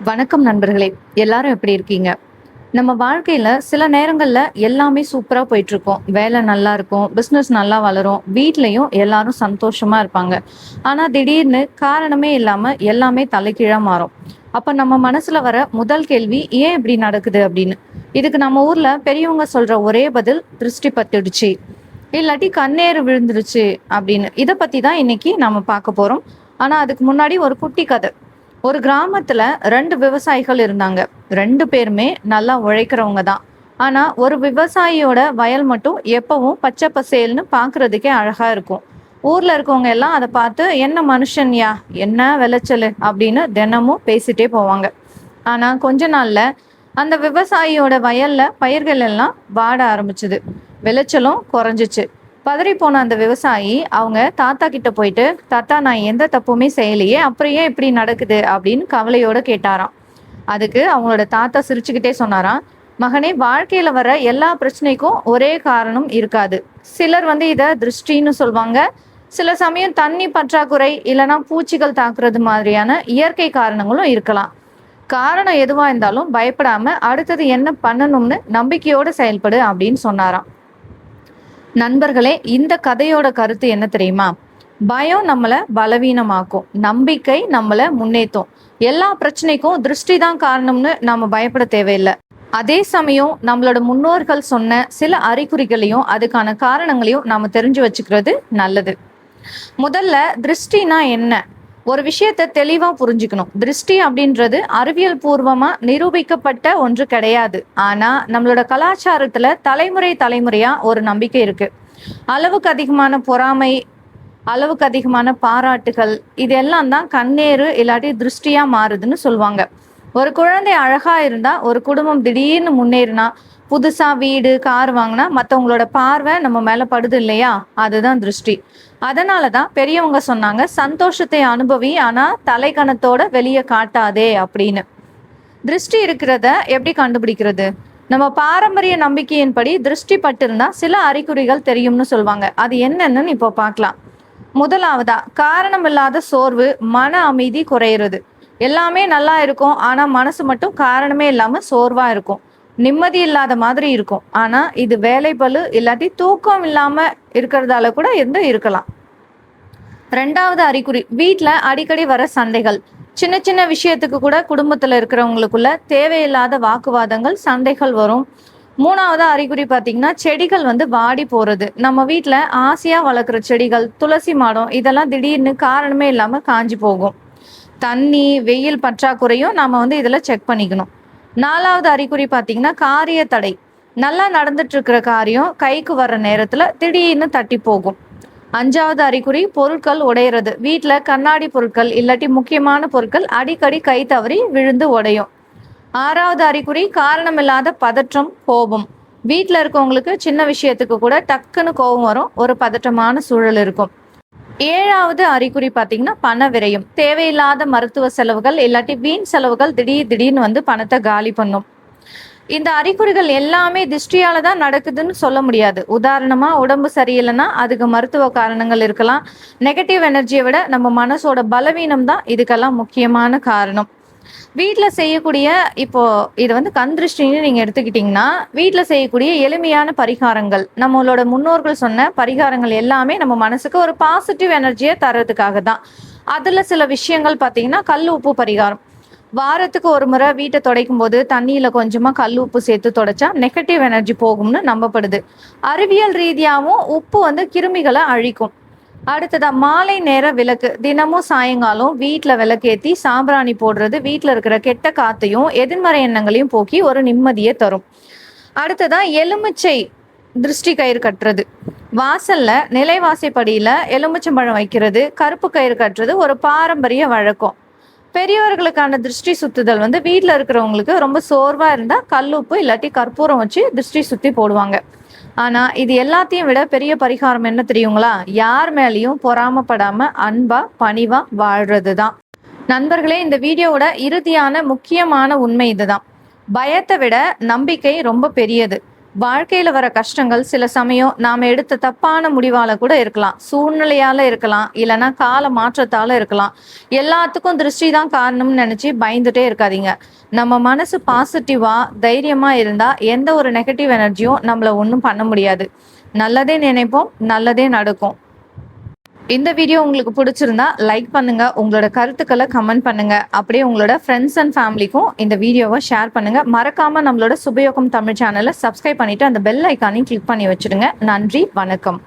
வணக்கம் நண்பர்களே. எல்லாரும் எப்படி இருக்கீங்க? நம்ம வாழ்க்கையில சில நேரங்கள்ல எல்லாமே சூப்பரா போயிட்டுருக்கும். வேலை நல்லா இருக்கும், பிசினஸ் நல்லா வளரும், வீட்லயும் எல்லாரும் சந்தோஷமா இருப்பாங்க. ஆனா திடீர்னு காரணமே இல்லாம எல்லாமே தலைகீழா மாறும். அப்ப நம்ம மனசுல வர முதல் கேள்வி, "ஏன் இப்படி நடக்குது?" அப்படின்னு. இதுக்கு நம்ம ஊர்ல பெரியவங்க சொல்ற ஒரே பதில், "திருஷ்டி பட்டுடுச்சு, இல்லாட்டி கண்ணேறு விழுந்துருச்சு" அப்படின்னு. இத பத்தி தான் இன்னைக்கு நாம பார்க்க போறோம். ஆனா அதுக்கு முன்னாடி ஒரு குட்டி கதை. ஒரு கிராமத்துல 2 விவசாயிகள் இருந்தாங்க. 2 பேருமே நல்லா உழைக்கிறவங்க தான். ஆனா ஒரு விவசாயியோட வயல் மட்டும் எப்பவும் பச்சை பசேல்னு பார்க்கிறதுக்கே அழகா இருக்கும். ஊர்ல இருக்கவங்க எல்லாம் அத பார்த்து, "என்ன மனுஷன்யா, என்ன விளைச்சலு" அப்படின்னு தினமும் பேசிட்டே போவாங்க. ஆனா கொஞ்ச நாள்ல அந்த விவசாயியோட வயல்ல பயிர்கள் எல்லாம் வாட ஆரம்பிச்சுது. விளைச்சலும் குறைஞ்சிச்சு. பதறிப்போன அந்த விவசாயி அவங்க தாத்தா கிட்ட போயிட்டு, "தாத்தா, நான் எந்த தப்புமே செய்யலையே, அப்புறம் ஏன் இப்படி நடக்குது?" அப்படின்னு கவலையோட கேட்டாராம். அதுக்கு அவங்களோட தாத்தா சிரிச்சுக்கிட்டே சொன்னாராம், "மகனே, வாழ்க்கையில வர எல்லா பிரச்சனைக்கும் ஒரே காரணம் இருக்காது. சிலர் இத திருஷ்டின்னு சொல்வாங்க. சில சமயம் தண்ணி பற்றாக்குறை, இல்லைன்னா பூச்சிகள் தாக்குறது மாதிரியான இயற்கை காரணங்களும் இருக்கலாம். காரணம் எதுவா இருந்தாலும் பயப்படாம அடுத்தது என்ன பண்ணணும்னு நம்பிக்கையோட செயல்படு" அப்படின்னு சொன்னாராம். நண்பர்களே, இந்த கதையோட கருத்து என்ன தெரியுமா? பயம் நம்மள பலவீனமாக்கும், நம்பிக்கை நம்மள முன்னேற்றும். எல்லா பிரச்சனைக்கும் திருஷ்டி தான் காரணம்னு நாம பயப்பட தேவையில்லை. அதே சமயம் நம்மளோட முன்னோர்கள் சொன்ன சில அறிகுறிகளையும் அதுக்கான காரணங்களையும் நாம தெரிஞ்சு வச்சுக்கிறது நல்லது. முதல்ல, திருஷ்டினா என்ன? ஒரு விஷயத்த தெளிவா புரிஞ்சுக்கணும். திருஷ்டி அப்படின்றது அறிவியல் பூர்வமா நிரூபிக்கப்பட்ட ஒன்று கிடையாது. ஆனா நம்மளோட கலாச்சாரத்துல தலைமுறை தலைமுறையா ஒரு நம்பிக்கை இருக்கு. அளவுக்கு அதிகமான பொறாமை, அளவுக்கு அதிகமான பாராட்டுகள், இதெல்லாம் தான் கண்ணேறு இல்லாட்டி திருஷ்டியா மாறுதுன்னு சொல்லுவாங்க. ஒரு குழந்தை அழகா இருந்தா, ஒரு குடும்பம் திடீர்னு முன்னேறினா, புதுசா வீடு, கார் வாங்கினா மற்றவங்களோட பார்வை நம்ம மேல படுது இல்லையா? அதுதான் திருஷ்டி. அதனாலதான் பெரியவங்க சொன்னாங்க, "சந்தோஷத்தை அனுபவி, ஆனா தலைக்கணத்தோட வெளியே காட்டாதே" அப்படின்னு. திருஷ்டி இருக்கிறத எப்படி கண்டுபிடிக்கிறது? நம்ம பாரம்பரிய நம்பிக்கையின்படி திருஷ்டி பட்டிருந்தா சில அறிகுறிகள் தெரியும்னு சொல்லுவாங்க. அது என்னன்னு இப்போ பார்க்கலாம். முதலாவதா, காரணமில்லாத சோர்வு, மன அமைதி குறையிறது. எல்லாமே நல்லா இருக்கும், ஆனா மனசு மட்டும் காரணமே இல்லாம சோர்வா இருக்கும். நிம்மதி இல்லாத மாதிரி இருக்கும். ஆனா இது வேலைப்பளு இல்லாட்டி தூக்கம் இல்லாம இருக்கிறதால கூட இருக்கலாம். 2வது அறிகுறி, வீட்ல அடிக்கடி வர சண்டைகள். சின்ன சின்ன விஷயத்துக்கு கூட குடும்பத்துல இருக்கிறவங்களுக்குள்ள தேவையில்லாத வாக்குவாதங்கள், சண்டைகள் வரும். 3வது அறிகுறி பார்த்தீங்கன்னா, செடிகள் வாடி போறது. நம்ம வீட்ல ஆசையா வளர்க்குற செடிகள், துளசி மாடம், இதெல்லாம் திடீர்னு காரணமே இல்லாம காஞ்சு போகும். தண்ணி, வெயில் பற்றாக்குறையும் நாம இதுல செக் பண்ணிக்கணும். 4வது அறிகுறி பார்த்தீங்கன்னா, காரிய தடை. நல்லா நடந்துட்டு இருக்கிற காரியம் கைக்கு வர்ற நேரத்துல திடீர்னு தட்டி போகும். 5வது அறிகுறி, பொருட்கள் உடையிறது. வீட்ல கண்ணாடி பொருட்கள் இல்லாட்டி முக்கியமான பொருட்கள் அடிக்கடி கை தவறி விழுந்து உடையும். 6வது அறிகுறி, காரணமில்லாத பதற்றம், கோபம். வீட்ல இருக்கவங்களுக்கு சின்ன விஷயத்துக்கு கூட டக்குன்னு கோபம் வரும், ஒரு பதற்றமான சூழல் இருக்கும். 7வது அறிகுறி பார்த்தீங்கன்னா, பண விரயம். தேவையில்லாத மருத்துவ செலவுகள் இல்லாட்டி வீண் செலவுகள் திடீர்னு பணத்தை காலி பண்ணும். இந்த அறிகுறிகள் எல்லாமே திருஷ்டியால தான் நடக்குதுன்னு சொல்ல முடியாது. உதாரணமா, உடம்பு சரியில்லைன்னா அதுக்கு மருத்துவ காரணங்கள் இருக்கலாம். நெகட்டிவ் எனர்ஜியை விட நம்ம மனசோட பலவீனம் தான் இதுக்கெல்லாம் முக்கியமான காரணம். வீட்ல செய்யக்கூடிய, இப்போ இது கண் திருஷ்டின்னு நீங்க எடுத்துக்கிட்டீங்கன்னா, வீட்ல செய்யக்கூடிய எளிமையான பரிகாரங்கள், நம்மளோட முன்னோர்கள் சொன்ன பரிகாரங்கள் எல்லாமே நம்ம மனசுக்கு ஒரு பாசிட்டிவ் எனர்ஜியை தர்றதுக்காக தான். அதுல சில விஷயங்கள் பார்த்தீங்கன்னா, கல் உப்பு பரிகாரம். வாரத்துக்கு ஒரு முறை வீட்டை துடைக்கும் போது தண்ணியில கொஞ்சமா கல் உப்பு சேர்த்து துடைச்சா நெகட்டிவ் எனர்ஜி போகும்னு நம்பப்படுது. அறிவியல் ரீதியாகவும் உப்பு கிருமிகளை அழிக்கும். அடுத்ததா, மாலை நேர விளக்கு. தினமும் சாயங்காலம் வீட்டுல விளக்கேத்தி சாம்பிராணி போடுறது வீட்டுல இருக்கிற கெட்ட காத்தையும் எதிர்மறை எண்ணங்களையும் போக்கி ஒரு நிம்மதியை தரும். அடுத்ததா, எலுமிச்சை திருஷ்டி கயிறு கட்டுறது. வாசல்ல நிலைவாசைப்படியில எலுமிச்சம்பழம் வைக்கிறது, கருப்பு கயிறு கட்டுறது ஒரு பாரம்பரிய வழக்கம். பெரியவர்களுக்கான திருஷ்டி சுத்துதல் வீட்டில் இருக்கிறவங்களுக்கு ரொம்ப சோர்வா இருந்தா கல்லுப்பு இல்லாட்டி கற்பூரம் வச்சு திருஷ்டி சுத்தி போடுவாங்க. ஆனா இது எல்லாத்தையும் விட பெரிய பரிகாரம் என்ன தெரியுங்களா? யார் மேலேயும் பொறாமப்படாம அன்பா பணிவா வாழ்றது தான். நண்பர்களே, இந்த வீடியோவோட இறுதியான முக்கியமான உண்மை இதுதான். பயத்தை விட நம்பிக்கை ரொம்ப பெரியது. வாழ்க்கையில வர கஷ்டங்கள் சில சமயம் நாம எடுத்த தப்பான முடிவால கூட இருக்கலாம், சூழ்நிலையால இருக்கலாம், இல்லைன்னா கால மாற்றத்தால இருக்கலாம். எல்லாத்துக்கும் திருஷ்டி தான் காரணம்னு நினைச்சு பயந்துட்டே இருக்காதீங்க. நம்ம மனசு பாசிட்டிவா தைரியமா இருந்தா எந்த ஒரு நெகட்டிவ் எனர்ஜியும் நம்மள ஒன்றும் பண்ண முடியாது. நல்லதே நினைப்போம், நல்லதே நடக்கும். இந்த வீடியோ உங்களுக்கு பிடிச்சிருந்தா லைக் பண்ணுங்க, உங்களோட கருத்துக்களை கமெண்ட் பண்ணுங்க. அப்படியே உங்களோட ஃப்ரெண்ட்ஸ் அண்ட் ஃபேமிலிக்கும் இந்த வீடியோவை ஷேர் பண்ணுங்க. மறக்காம நம்மளோட சுபயோகம் தமிழ் சேனலை சப்ஸ்கிரைப் பண்ணிட்டு அந்த பெல் ஐக்கானையும் கிளிக் பண்ணி வச்சிடுங்க. நன்றி, வணக்கம்.